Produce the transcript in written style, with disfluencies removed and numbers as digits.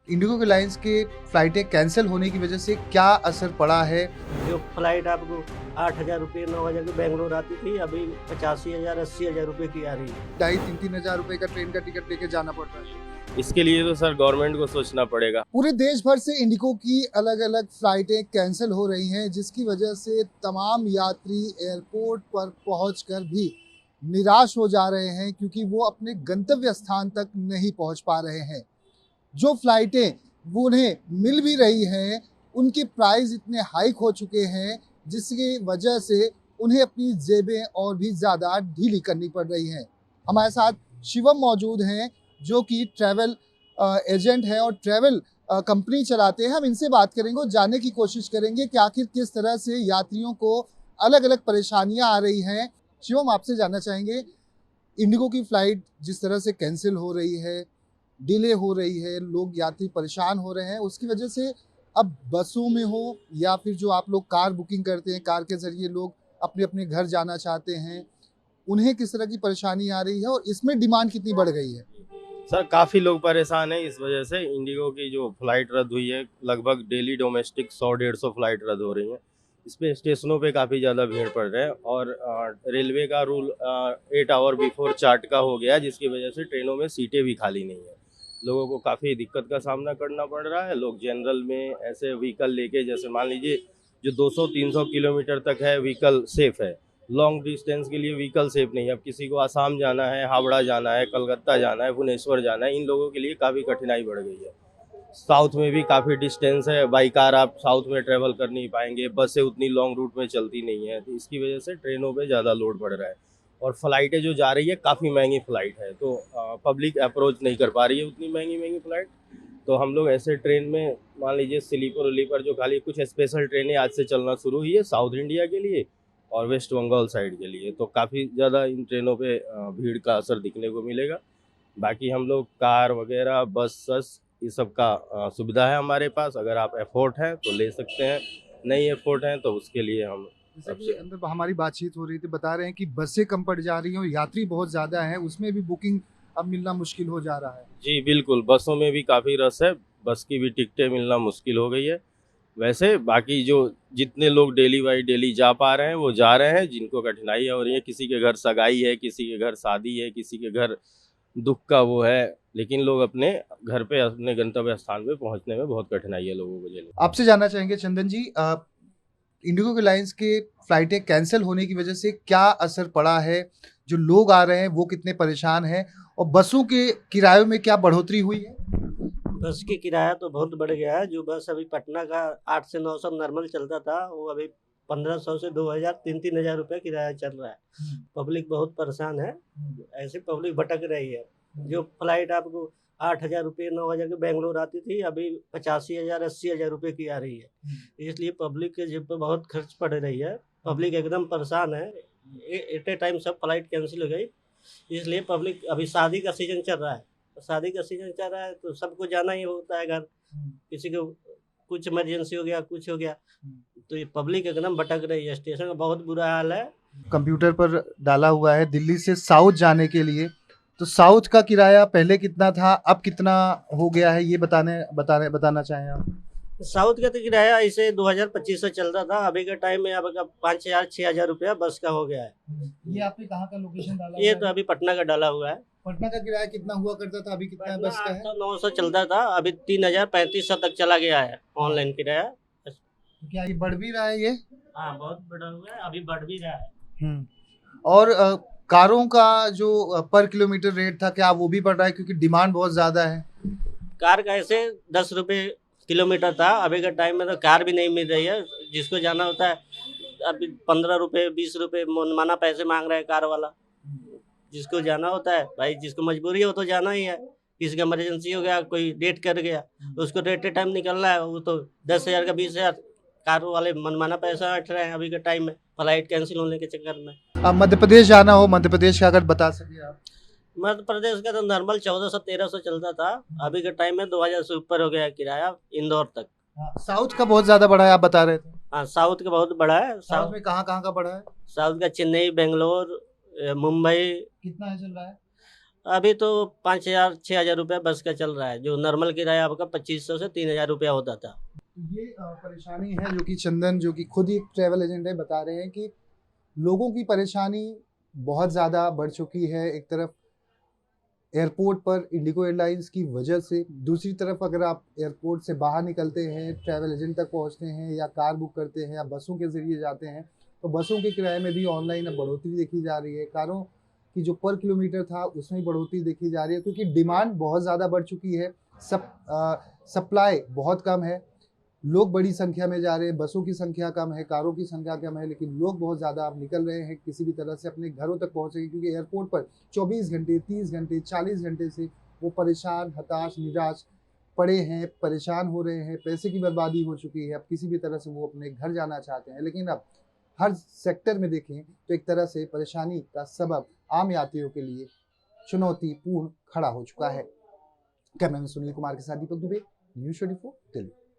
Indigo airlines के फ्लाइटें cancel होने की वजह से क्या असर पड़ा है? जो फ्लाइट आपको 8,000 रुपये 9,000 की बेंगलोर आती थी, अभी 85,000 80,000 रुपये की आ रही है। 2,500-3,000 हजार रुपए का ट्रेन का टिकट लेके जाना पड़ रहा है। इसके लिए तो सर गवर्नमेंट को सोचना पड़ेगा। पूरे देश भर से इंडिगो की अलग अलग फ्लाइटें कैंसिल हो रही हैं, जिसकी वजह से तमाम यात्री एयरपोर्ट पर पहुंचकर भी निराश हो जा रहे हैं, क्योंकि वो अपने गंतव्य स्थान तक नहीं पहुंच पा रहे हैं। जो फ्लाइटें वो उन्हें मिल भी रही हैं, उनके प्राइस इतने हाइक हो चुके हैं, जिसकी वजह से उन्हें अपनी जेबें और भी ज़्यादा ढीली करनी पड़ रही हैं। हमारे साथ शिवम मौजूद हैं, जो कि ट्रैवल एजेंट हैं और ट्रैवल कंपनी चलाते हैं। हम इनसे बात करेंगे और जानने की कोशिश करेंगे कि आखिर किस तरह से यात्रियों को अलग अलग परेशानियां आ रही हैं। शिवम, आपसे जानना चाहेंगे, इंडिगो की फ़्लाइट जिस तरह से कैंसिल हो रही है, डिले हो रही है, लोग यात्री परेशान हो रहे हैं, उसकी वजह से अब बसों में हो या फिर जो आप लोग कार बुकिंग करते हैं, कार के ज़रिए लोग अपने अपने घर जाना चाहते हैं, उन्हें किस तरह की परेशानी आ रही है और इसमें डिमांड कितनी बढ़ गई है? सर काफ़ी लोग परेशान हैं इस वजह से। इंडिगो की जो फ्लाइट रद्द हुई है, लगभग डेली डोमेस्टिक 100-150 फ्लाइट रद्द हो रही हैं। इस पे स्टेशनों पे काफ़ी ज़्यादा भीड़ पड़ रहा है और रेलवे का रूल 8 आवर बिफोर चार्ट का हो गया, जिसकी वजह से ट्रेनों में सीटें भी खाली नहीं है। लोगों को काफ़ी दिक्कत का सामना करना पड़ रहा है। लोग जनरल में ऐसे व्हीकल लेके, जैसे मान लीजिए जो 200-300 किलोमीटर तक है व्हीकल सेफ़ है, लॉन्ग डिस्टेंस के लिए व्हीकल सेफ नहीं है। अब किसी को आसाम जाना है, हावड़ा जाना है, कलकत्ता जाना है, भुवनेश्वर जाना है, इन लोगों के लिए काफ़ी कठिनाई बढ़ गई है। साउथ में भी काफ़ी डिस्टेंस है, बाई कार आप साउथ में ट्रैवल कर नहीं पाएंगे, बसें उतनी लॉन्ग रूट में चलती नहीं है, तो इसकी वजह से ट्रेनों पे ज़्यादा लोड बढ़ रहा है। और फ्लाइटें जो जा रही है काफ़ी महंगी फ़्लाइट है, तो पब्लिक अप्रोच नहीं कर पा रही है उतनी महंगी महंगी फ़्लाइट। तो हम लोग ऐसे ट्रेन में, मान लीजिए स्लीपर उलीपर जो खाली, कुछ स्पेशल ट्रेनें आज से चलना शुरू हुई है साउथ इंडिया के लिए और वेस्ट बंगाल साइड के लिए, तो काफ़ी ज़्यादा इन ट्रेनों पे भीड़ का असर दिखने को मिलेगा। बाकी हम लोग कार वगैरह, बस ये सब का सुविधा है हमारे पास। अगर आप एफोर्ट हैं तो ले सकते हैं, नहीं एफोर्ट हैं तो उसके लिए हम जैसे कि अंदर हमारी बातचीत हो रही थी, बता रहे हैं कि बसें कम पड़ जा रही हैं और यात्री बहुत ज़्यादा हैं, उसमें भी बुकिंग अब मिलना मुश्किल हो जा रहा है। जी बिल्कुल, बसों में भी काफ़ी रश है, बस की भी टिकटें मिलना मुश्किल हो गई है। वैसे बाकी जो जितने लोग डेली बाई डेली जा पा रहे हैं वो जा रहे हैं, जिनको कठिनाई हो रही है, किसी के घर सगाई है, किसी के घर शादी है, किसी के घर दुख का वो है, लेकिन लोग अपने घर पे, अपने गंतव्य स्थान पे पहुंचने में बहुत कठिनाई है लोगों को झेलनी। आपसे जानना चाहेंगे चंदन जी, इंडिगो एयरलाइंस के फ्लाइटें कैंसिल होने की वजह से क्या असर पड़ा है? जो लोग आ रहे हैं वो कितने परेशान हैं और बसों के किरायों में क्या बढ़ोतरी हुई है? बस की किराया तो बहुत बढ़ गया है। जो बस अभी पटना का 8 से 900 नॉर्मल चलता था, वो अभी 1500 से 2,000 3-3 हज़ार रुपये किराया चल रहा है। पब्लिक बहुत परेशान है, ऐसे पब्लिक भटक रही है। जो फ्लाइट आपको 8,000 रुपये 9,000 की बेंगलोर आती थी, अभी 85,000 80,000 रुपये की आ रही है। इसलिए पब्लिक के जेब पे बहुत खर्च पड़ रही है। पब्लिक एकदम परेशान है। एट ए टाइम सब फ्लाइट कैंसिल हो गई, इसलिए पब्लिक, अभी शादी का सीजन चल रहा है, तो शादी का सीजन चल रहा है तो सबको जाना ही होता है घर। किसी को कुछ इमरजेंसी हो गया, कुछ हो गया, तो ये पब्लिक एकदम भटक रही है। स्टेशन का बहुत बुरा हाल है। कंप्यूटर पर डाला हुआ है, दिल्ली से साउथ जाने के लिए, तो साउथ का किराया पहले कितना था, अब कितना हो गया है, ये बताना चाहें आप? साउथ का तो किराया ऐसे 2,025 से चल रहा था, अभी के टाइम में अब 5,000 6,000 रुपया बस का हो गया है। ये आपने कहाँ का लोकेशन डाला ये हुआ तो है? अभी पटना का डाला हुआ है। पटना का किराया कितना हुआ करता था, अभी कितना है बस का है? 800-900 चलता था, अभी 3,000 3500 तक चला गया है ऑनलाइन किराया। तो क्या ये बढ़ भी रहा है ये? हाँ, बहुत बढ़ा हुआ है, अभी बढ़ भी रहा है। और कारों का जो पर किलोमीटर रेट था, क्या वो भी बढ़ रहा है, क्योंकि डिमांड बहुत ज़्यादा है? कार का ऐसे 10 रुपये किलोमीटर था, अभी के टाइम में तो कार भी नहीं मिल रही है। जिसको जाना होता है अभी 15 रुपये 20 रुपये मनमाना पैसे मांग रहा है कार वाला। जिसको जाना होता है भाई, जिसको मजबूरी हो तो जाना ही है। किसी का इमरजेंसी हो गया, कोई डेट कर गया, उसको डेट टाइम निकलना है, वो तो 10,000 का 20,000 कार वाले मनमाना पैसा हट रहे हैं अभी के टाइम में, फ्लाइट कैंसिल होने के चक्कर में। अब मध्य प्रदेश जाना हो, मध्य प्रदेश का अगर बता सके आप? मध्य प्रदेश का तो नॉर्मल 1400-1300 चलता था, अभी के टाइम में 2,000 से ऊपर हो गया है किराया इंदौर तक। साउथ का बहुत ज़्यादा बढ़ा है, आप बता रहे थे। हाँ, साउथ का बहुत बड़ा है। साउथ में कहाँ का बढ़ा है? साउथ का चेन्नई, बेंगलोर, मुंबई, कितना है चल रहा है? अभी तो 5,000 6,000 रुपया बस का चल रहा है। जो नॉर्मल किराया आपका 2,500 से 3,000 रुपया होता था। ये परेशानी है जो कि चंदन, जो कि खुद ही एक ट्रैवल एजेंट है, बता रहे हैं कि लोगों की परेशानी बहुत ज़्यादा बढ़ चुकी है। एक तरफ एयरपोर्ट पर इंडिगो एयरलाइंस की वजह से, दूसरी तरफ अगर आप एयरपोर्ट से बाहर निकलते हैं, ट्रैवल एजेंट तक पहुंचते हैं या कार बुक करते हैं या बसों के ज़रिए जाते हैं, तो बसों के किराए में भी ऑनलाइन अब बढ़ोतरी देखी जा रही है। कारों की जो पर किलोमीटर था उसमें बढ़ोतरी देखी जा रही है, क्योंकि डिमांड बहुत ज़्यादा बढ़ चुकी है, सप्लाई बहुत कम है। लोग बड़ी संख्या में जा रहे हैं, बसों की संख्या कम है, कारों की संख्या कम है, लेकिन लोग बहुत ज़्यादा अब निकल रहे हैं किसी भी तरह से अपने घरों तक पहुँचेंगे, क्योंकि एयरपोर्ट पर 24 घंटे, 30 घंटे, 40 घंटे से वो परेशान, हताश, निराश पड़े हैं, परेशान हो रहे हैं, पैसे की बर्बादी हो चुकी है। अब किसी भी तरह से वो अपने घर जाना चाहते हैं, लेकिन अब हर सेक्टर में देखें तो एक तरह से परेशानी का सबब आम यात्रियों के लिए चुनौतीपूर्ण खड़ा हो चुका है। कैमरामैन सुनील कुमार के साथ दीपक दुबे, न्यूज़ 24 दिल्ली।